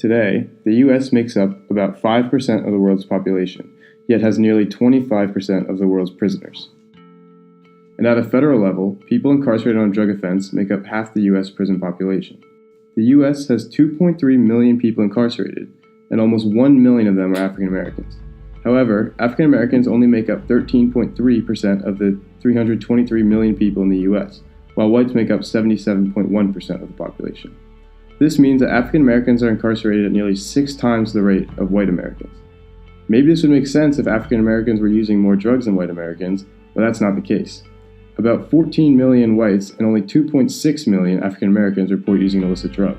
Today, the U.S. makes up about 5% of the world's population, yet has nearly 25% of the world's prisoners. And at a federal level, people incarcerated on drug offense make up half the U.S. prison population. The U.S. has 2.3 million people incarcerated, and almost 1 million of them are African Americans. However, African Americans only make up 13.3% of the 323 million people in the U.S., while whites make up 77.1% of the population. This means that African Americans are incarcerated at nearly 6 times the rate of white Americans. Maybe this would make sense if African Americans were using more drugs than white Americans, but that's not the case. About 14 million whites and only 2.6 million African Americans report using an illicit drug.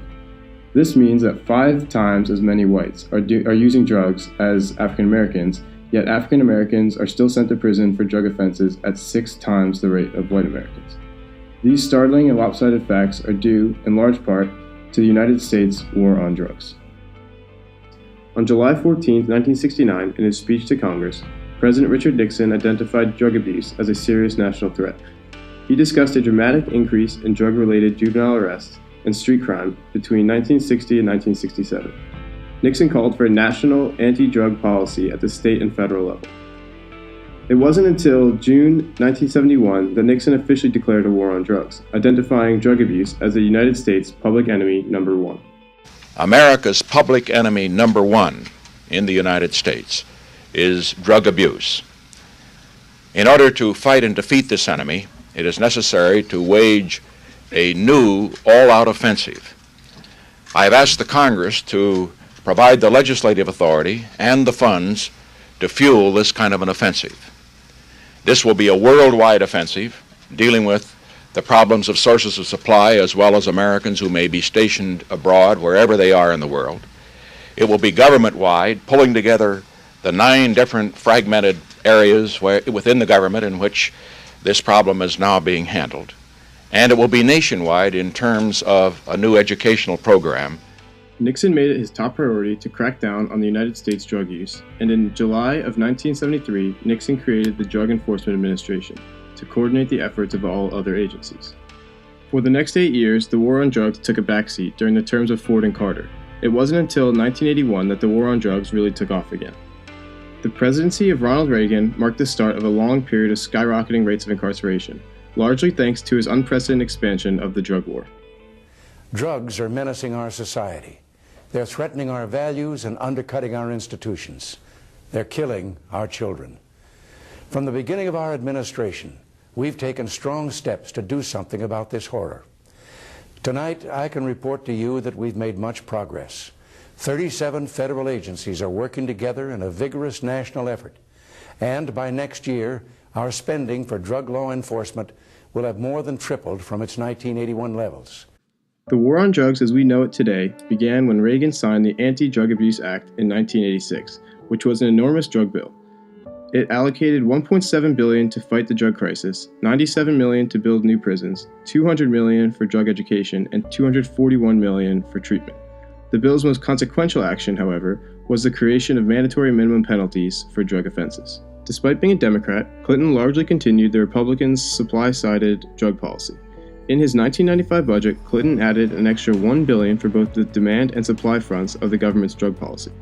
This means that 5 times as many whites are using drugs as African Americans, yet African Americans are still sent to prison for drug offenses at 6 times the rate of white Americans. These startling and lopsided facts are due, in large part, to the United States war on drugs. On July 14, 1969, in his speech to Congress, President Richard Nixon identified drug abuse as a serious national threat. He discussed a dramatic increase in drug-related juvenile arrests and street crime between 1960 and 1967. Nixon called for a national anti-drug policy at the state and federal level. It wasn't until June 1971 that Nixon officially declared a war on drugs, identifying drug abuse as the United States' public enemy number 1. America's public enemy number 1 in the United States is drug abuse. In order to fight and defeat this enemy, it is necessary to wage a new all-out offensive. I have asked the Congress to provide the legislative authority and the funds to fuel this kind of an offensive. This will be a worldwide offensive dealing with the problems of sources of supply as well as Americans who may be stationed abroad wherever they are in the world. It will be government-wide, pulling together the 9 different fragmented areas within the government in which this problem is now being handled. And it will be nationwide in terms of a new educational program. Nixon made it his top priority to crack down on the United States drug use, and in July of 1973, Nixon created the Drug Enforcement Administration to coordinate the efforts of all other agencies. For the next 8 years, the war on drugs took a backseat during the terms of Ford and Carter. It wasn't until 1981 that the war on drugs really took off again. The presidency of Ronald Reagan marked the start of a long period of skyrocketing rates of incarceration, largely thanks to his unprecedented expansion of the drug war. Drugs are menacing our society. They're threatening our values and undercutting our institutions. They're killing our children. From the beginning of our administration, we've taken strong steps to do something about this horror. Tonight, I can report to you that we've made much progress. 37 federal agencies are working together in a vigorous national effort. And by next year, our spending for drug law enforcement will have more than tripled from its 1981 levels. The war on drugs as we know it today began when Reagan signed the Anti-Drug Abuse Act in 1986, which was an enormous drug bill. It allocated $1.7 billion to fight the drug crisis, $97 million to build new prisons, $200 million for drug education, and $241 million for treatment. The bill's most consequential action, however, was the creation of mandatory minimum penalties for drug offenses. Despite being a Democrat, Clinton largely continued the Republicans' supply-sided drug policy. In his 1995 budget, Clinton added an extra $1 billion for both the demand and supply fronts of the government's drug policy.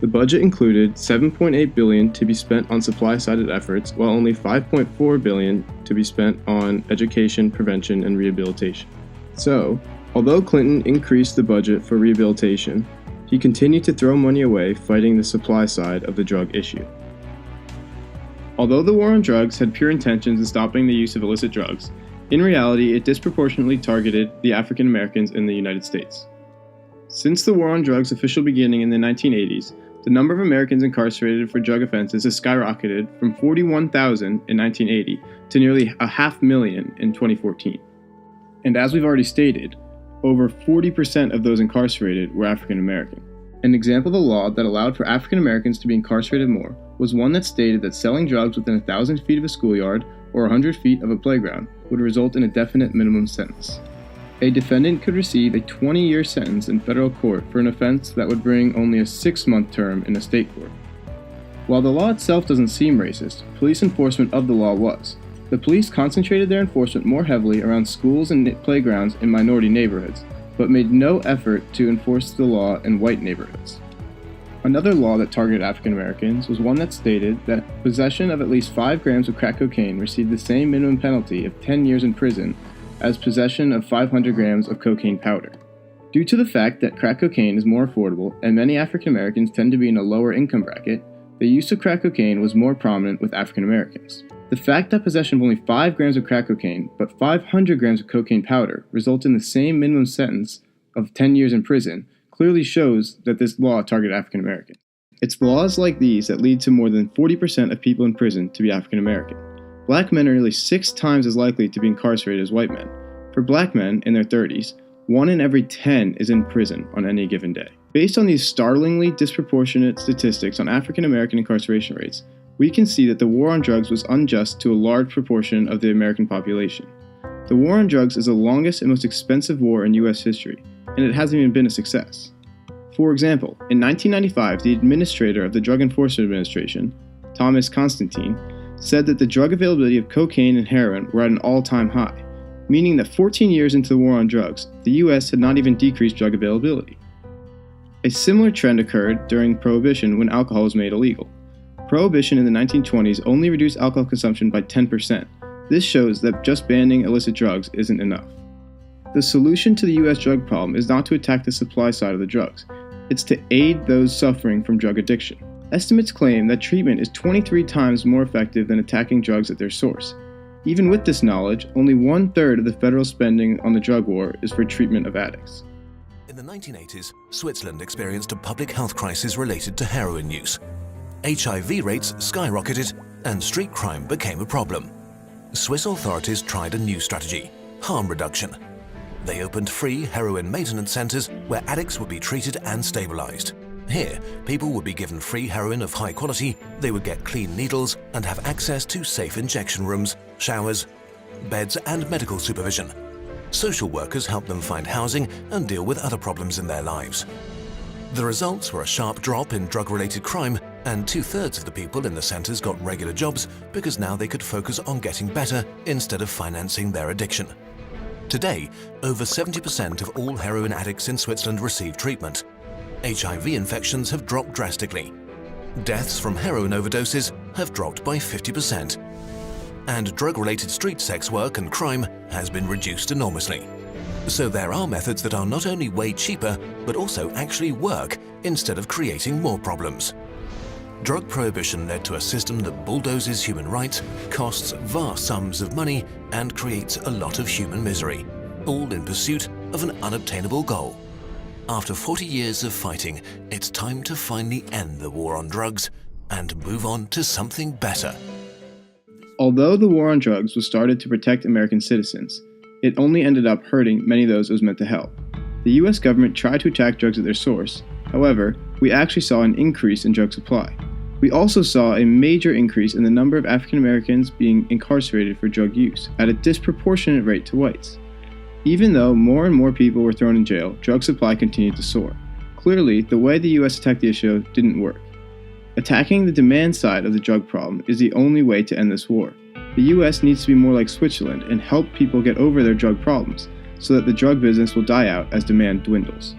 The budget included $7.8 billion to be spent on supply-sided efforts, while only $5.4 billion to be spent on education, prevention, and rehabilitation. So, although Clinton increased the budget for rehabilitation, he continued to throw money away fighting the supply side of the drug issue. Although the war on drugs had pure intentions in stopping the use of illicit drugs, in reality it disproportionately targeted the African Americans in the United States. Since the war on drugs' official beginning in the 1980s, the number of Americans incarcerated for drug offenses has skyrocketed from 41,000 in 1980 to nearly 500,000 in 2014. And as we've already stated, over 40% of those incarcerated were African American. An example of a law that allowed for African Americans to be incarcerated more was one that stated that selling drugs within 1,000 feet of a schoolyard or 100 feet of a playground would result in a definite minimum sentence. A defendant could receive a 20-year sentence in federal court for an offense that would bring only a 6-month term in a state court. While the law itself doesn't seem racist, police enforcement of the law was. The police concentrated their enforcement more heavily around schools and playgrounds in minority neighborhoods, but made no effort to enforce the law in white neighborhoods. Another law that targeted African Americans was one that stated that possession of at least 5 grams of crack cocaine received the same minimum penalty of 10 years in prison as possession of 500 grams of cocaine powder. Due to the fact that crack cocaine is more affordable and many African Americans tend to be in a lower income bracket, the use of crack cocaine was more prominent with African Americans. The fact that possession of only 5 grams of crack cocaine but 500 grams of cocaine powder resulted in the same minimum sentence of 10 years in prison clearly shows that this law targeted African Americans. It's laws like these that lead to more than 40% of people in prison to be African American. Black men are nearly 6 times as likely to be incarcerated as white men. For black men in their 30s, 1 in every 10 is in prison on any given day. Based on these startlingly disproportionate statistics on African American incarceration rates, we can see that the war on drugs was unjust to a large proportion of the American population. The war on drugs is the longest and most expensive war in U.S. history, and it hasn't even been a success. For example, in 1995, the administrator of the Drug Enforcement Administration, Thomas Constantine, said that the drug availability of cocaine and heroin were at an all-time high, meaning that 14 years into the war on drugs, the U.S. had not even decreased drug availability. A similar trend occurred during Prohibition when alcohol was made illegal. Prohibition in the 1920s only reduced alcohol consumption by 10%. This shows that just banning illicit drugs isn't enough. The solution to the U.S. drug problem is not to attack the supply side of the drugs. It's to aid those suffering from drug addiction. Estimates claim that treatment is 23 times more effective than attacking drugs at their source. Even with this knowledge, only 1/3 of the federal spending on the drug war is for treatment of addicts. In the 1980s, Switzerland experienced a public health crisis related to heroin use. HIV rates skyrocketed and street crime became a problem. Swiss authorities tried a new strategy: harm reduction. They opened free heroin maintenance centers where addicts would be treated and stabilized. Here, people would be given free heroin of high quality, they would get clean needles and have access to safe injection rooms, showers, beds and medical supervision. Social workers helped them find housing and deal with other problems in their lives. The results were a sharp drop in drug-related crime, and 2/3 of the people in the centers got regular jobs because now they could focus on getting better instead of financing their addiction. Today, over 70% of all heroin addicts in Switzerland receive treatment. HIV infections have dropped drastically. Deaths from heroin overdoses have dropped by 50%. And drug-related street sex work and crime has been reduced enormously. So there are methods that are not only way cheaper, but also actually work instead of creating more problems. Drug prohibition led to a system that bulldozes human rights, costs vast sums of money, and creates a lot of human misery, all in pursuit of an unobtainable goal. After 40 years of fighting, it's time to finally end the war on drugs and move on to something better. Although the war on drugs was started to protect American citizens, it only ended up hurting many of those it was meant to help. The U.S. government tried to attack drugs at their source. However, we actually saw an increase in drug supply. We also saw a major increase in the number of African Americans being incarcerated for drug use, at a disproportionate rate to whites. Even though more and more people were thrown in jail, drug supply continued to soar. Clearly, the way the U.S. attacked the issue didn't work. Attacking the demand side of the drug problem is the only way to end this war. The U.S. needs to be more like Switzerland and help people get over their drug problems, so that the drug business will die out as demand dwindles.